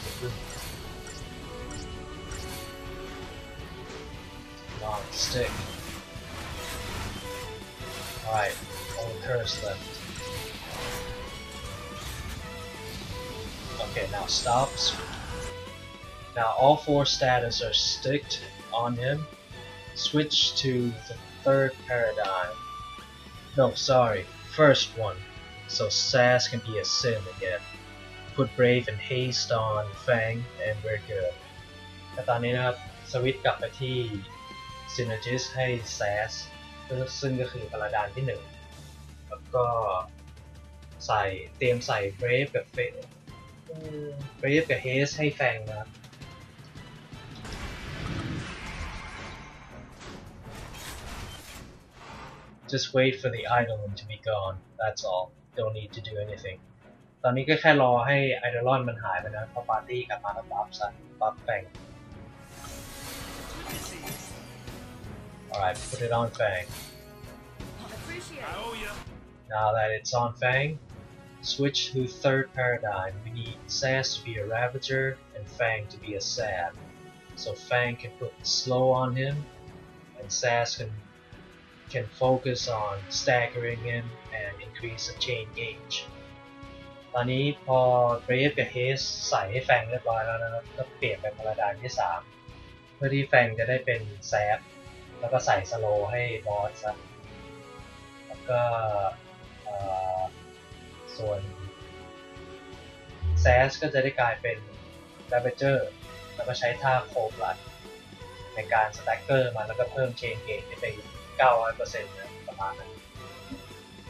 long stick. Alright, only curse left. Okay, now stops. Now all 4 status are sticked on him. Switch to the 3rd paradigm. No, sorry, first one. So Sazh can be a Sin again. Put Brave and Haste on Fang and we're good. แต่ตอนนี้นะครับสวิตช์กลับไปที่ Synergist ให้ Sazh ซึ่งก็คือพลาดานที่ 1 แล้วก็เตรียมใส่ Brave กับ Brave กับ Haste ให้แฟงนะครับ Just wait for the Eidolon to be gone. That's all. Don't need to do anything. ตอนนี้ก็แค่รอให้ Eidolon มันหายไปนะเพราะปาร์ตี้กลับมาแล้วบัฟแฟง Alright, put it on Fang. Now that it's on Fang, switch to 3rd paradigm. We need Sazh to be a Ravager and Fang to be a Sab. So Fang can put the slow on him, and Sazh can focus on staggering him and increase the chain gauge. ตอนนี้พอ Brave กับ Haste ใส่ให้แฟงเรียบร้อยแล้วนะครับก็เปลี่ยนเป็นพลาดานที่ 3 เพื่อที่แฟงจะได้เป็นแซฟแล้วก็ใส่สโลให้บอสซะแล้วก็ส่วน Sazh ก็จะได้กลายเป็น Ravager แล้วก็ใช้ท่าโคบลัดในการ Stagger มาแล้วก็เพิ่ม chain gauge ให้ไป 900% นะประมาณนั้น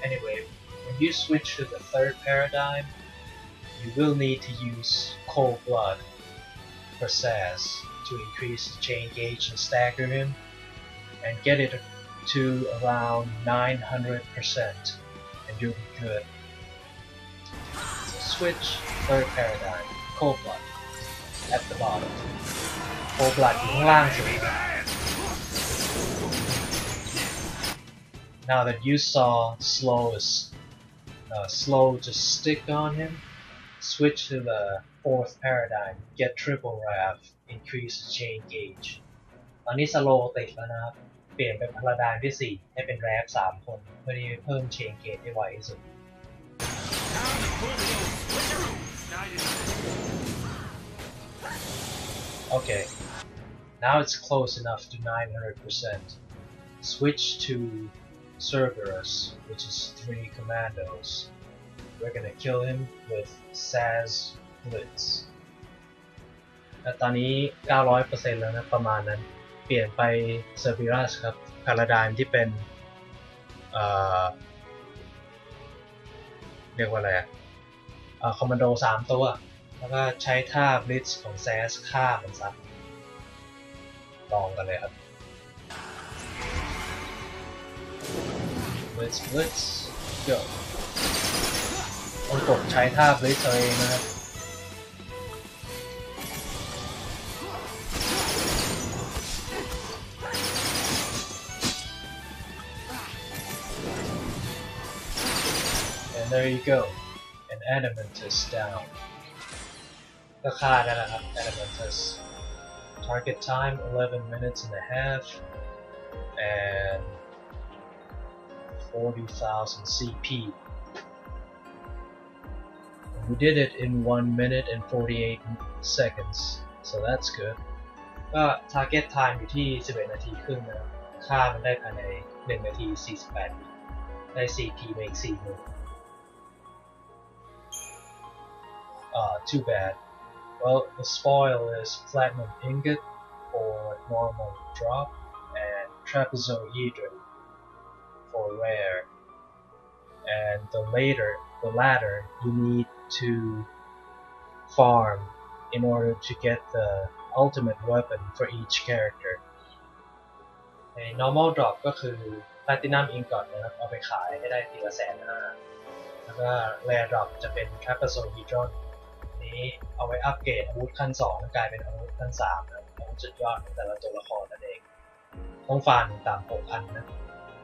Anyway, when you switch to the 3rd paradigm, you will need to use Cold Blood for Sazh to increase the chain gauge and stagger him, and get it to around 900%, and you'll be good. So switch, 3rd paradigm, Cold Blood, at the bottom. Cold Blood อยู่ข้างล่างสุด Now that you saw slow just stick on him, switch to the 4th paradigm, get triple Rav, increase the chain gauge. ตอนนี้สโลติดแล้วนะครับเปลี่ยนเป็นพลาดานที่ 4 ให้เป็นแรฟ3 คนเพื่อที่จะเพิ่ม chain gauge ให้ไวที่สุด Okay, now it's close enough to 900%. Switch to Cerberus, which is 3 commandos. We're gonna kill him with Sazh Blitz. และตอนนี้ 900% แล้วนะประมาณนั้นเปลี่ยนไป Cerberus ครับพาราไดม์ที่เป็นเรียกว่าอะไรคอมมานโด3 ตัวแล้วก็ใช้ท่า Blitz ของ Sazh ฆ่ามันซะลองกันเลยครับ Blitz go ต้องกดใช้ท่า Blitz ตัวเองนะครับ And there you go an Adamantoise down ก็ฆ่าได้แล้วครับ Adamantoise target time 11 minutes and a half and 40,000 CP. We did it in 1 minute and 48 seconds, so that's good. ก็ target time อยู่ที่ 11 นาทีครึ่งนะฆ่ามันได้ภายใน 1 นาที 48 วิได้ CP ไปอีก 40,000 too bad. Well, the spoil is platinum ingot for normal drop and Trapezohedron for rare. And the latter you need to farm in order to get the ultimate weapon for each character. ใน normal drop ก็คือ platinum ingot นะครับเอาไปขายให้ได้ทีละ150,000แล้วก็ rare drop จะเป็น Trapezohedron นี้เอาไว้อัปเกรดอาวุธขั้น 2 กลายเป็นอาวุธขั้น 3 นะอาวุธสุดยอดของแต่ละตัวละครนั่นเองต้องฟาร์มตาม 6,000 นะ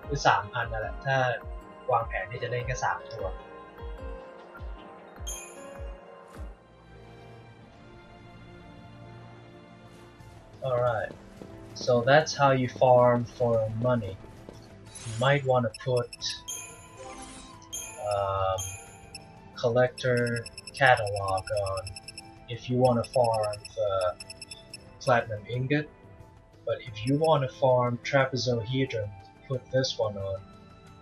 หรือ 3,000 นั่นแหละถ้าวางแผนที่จะเล่นแค่ 3 ตัว Alright So that's how you farm for money. You might want to put collector catalog on if you want to farm the platinum ingot. But if you want to farm Trapezohedron, put this one on,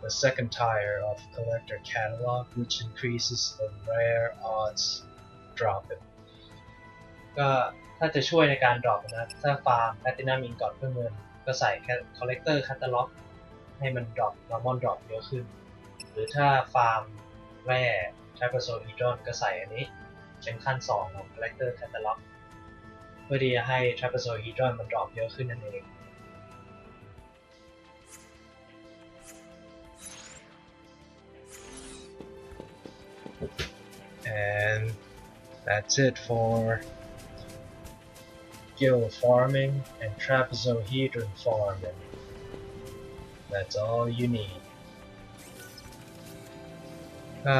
the second tier of collector catalog, which increases the rare odds dropping. ก็ถ้าจะช่วยในการดรอปนะถ้าฟาร์มแพลตินัมอินกอตเพื่อเงินก็ใส่แค่ collector catalog ให้มันดรอป normal drop เยอะขึ้นหรือถ้าฟาร์มแร่ Trapezohedron ก็ใส่อันนี้เป็นขั้น2ของ collector catalog เพื่อที่จะให้ Trapezohedron มันดรอปเยอะขึ้นนั่นเอง And that's it for guild farming and Trapezohedron farming. That's all you need. ก็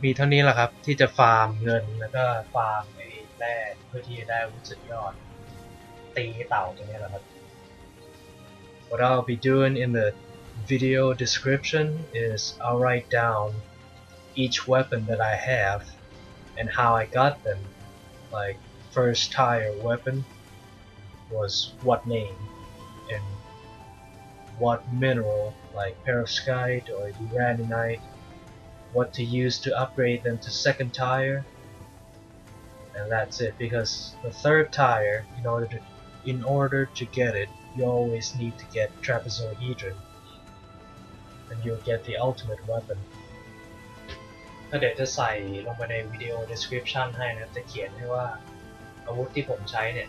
มีเท่านี้แหละครับที่จะฟาร์มเงินแล้วก็ฟาร์มไอ้แร่เพื่อที่จะได้อาวุธสุดยอดตีเต่าตรงนี้แหละครับ What I'll be doing in the video description is I'll write down each weapon that I have and how I got them. Like first tier weapon was what name and what mineral like Perovskite or Uraninite, what to use to upgrade them to second tier, and that's it. Because the third tier, in order to get it, you always need to get Trapezohedron, and you'll get the ultimate weapon. ก็เดี๋ยวจะใส่ลงไปในวิดีโอ description ให้นะจะเขียนให้ว่าอาวุธที่ผมใช้เนี่ย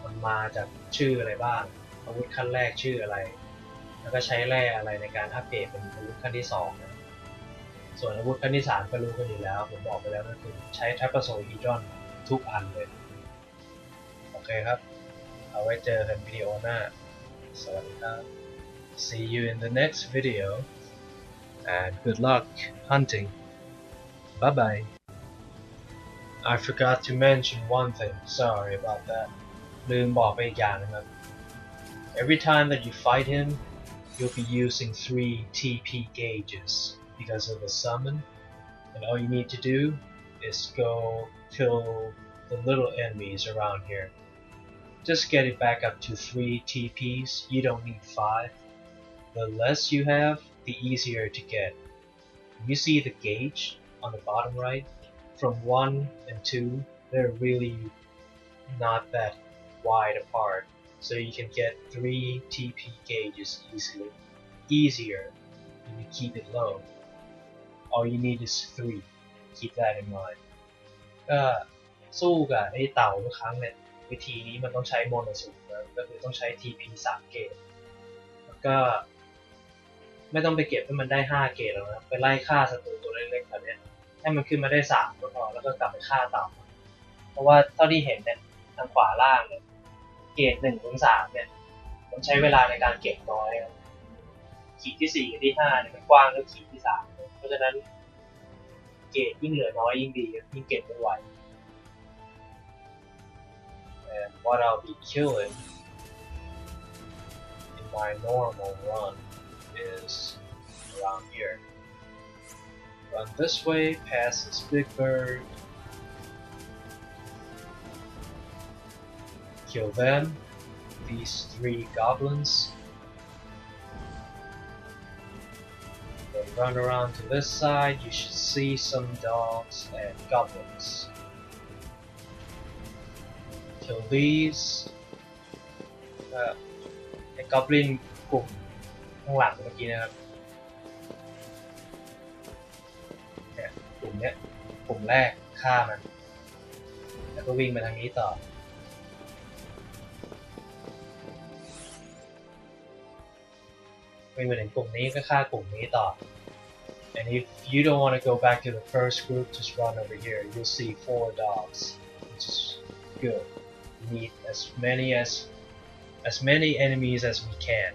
มันมาจากชื่ออะไรบ้างอาวุธขั้นแรกชื่ออะไรแล้วก็ใช้แร่อะไรในการอัปเกรดเป็นอาวุธขั้นที่2นะส่วนอาวุธขั้นที่3ก็รู้กันอยู่แล้วผมบอกไปแล้วก็คือใช้ Trapezohedron ทุกอันเลยโอเคครับเอาไว้เจอกันวิดีโอหน้าสวัสดีครับ See you in the next video and good luck hunting. Bye bye. I forgot to mention one thing. Sorry about that. ลืมบอกไปอีกอย่างนะครับ Every time that you fight him, you'll be using 3 TP gauges because of the summon, and all you need to do is go kill the little enemies around here. Just get it back up to 3 TPs. You don't need 5. The less you have, the easier to get. You see the gauge on the bottom right? From 1 and 2, they're really not that wide apart, so you can get 3 TP gauges easier if you keep it low. All you need is 3. Keep that in mind. ก็สู้กับไอ้เต่าทุกครั้งเนี่ยวิธีนี้มันต้องใช้โมโนสูตรก็คือต้องใช้ TP 3 เกตแล้วก็ไม่ต้องไปเก็บให้มันได้5 เกตแล้วนะไปไล่ฆ่าศัตรูตัวเล็กๆแบบนี้ให้มันขึ้นมาได้3ก็พอแล้วก็กลับไปฆ่าเต่าเพราะว่าเท่าที่เห็นเนี่ยทางขวาล่างเนี่ยเกรด1 ถึง 3เนี่ยมันใช้เวลาในการเก็บน้อยขีดที่4กับที่5เนี่ยมันกว้างกว่าขีดที่3เพราะฉะนั้นเกรดยิ่งเหลือน้อยยิ่งดียิ่งเก็บได้ไว And what I'll be killing in my normal run is around here. Run this way, past this big bird, kill them, these 3 goblins, then run around to this side, you should see some dogs and goblins. Kill these, the goblin กลุ่มข้างหลังเมื่อกี้นะครับกลุ่มเนี้ยกลุ่มแรกฆ่ามันแล้วก็วิ่งมาทางนี้ต่อวิ่งมาถึงกลุ่มนี้ก็ฆ่ากลุ่มนี้ต่อ and if you don't want to go back to the first group just run over here you'll see 4 dogs which is good we need as many enemies as we can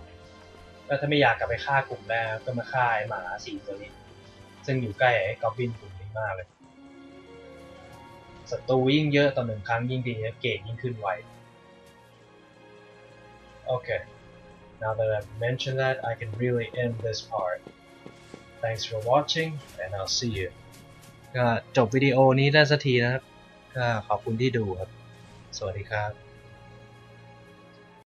ก็ถ้าไม่อยากกลับไปฆ่ากลุ่มแรกก็มาฆ่าไอ้หมา4 ตัวนี้ซึ่งอยู่ใกล้ไอ้กอบบินกลุ่มนี้มากเลยศัตรูยิ่งเยอะต่อ1 ครั้งยิ่งดีเกรดยิ่งขึ้นไว Okay, now that I've mentioned that, I can really end this part. Thanks for watching, and I'll see you. ก็จบวิดีโอนี้ได้สักทีนะครับก็ขอบคุณที่ดูครับสวัสดีครับ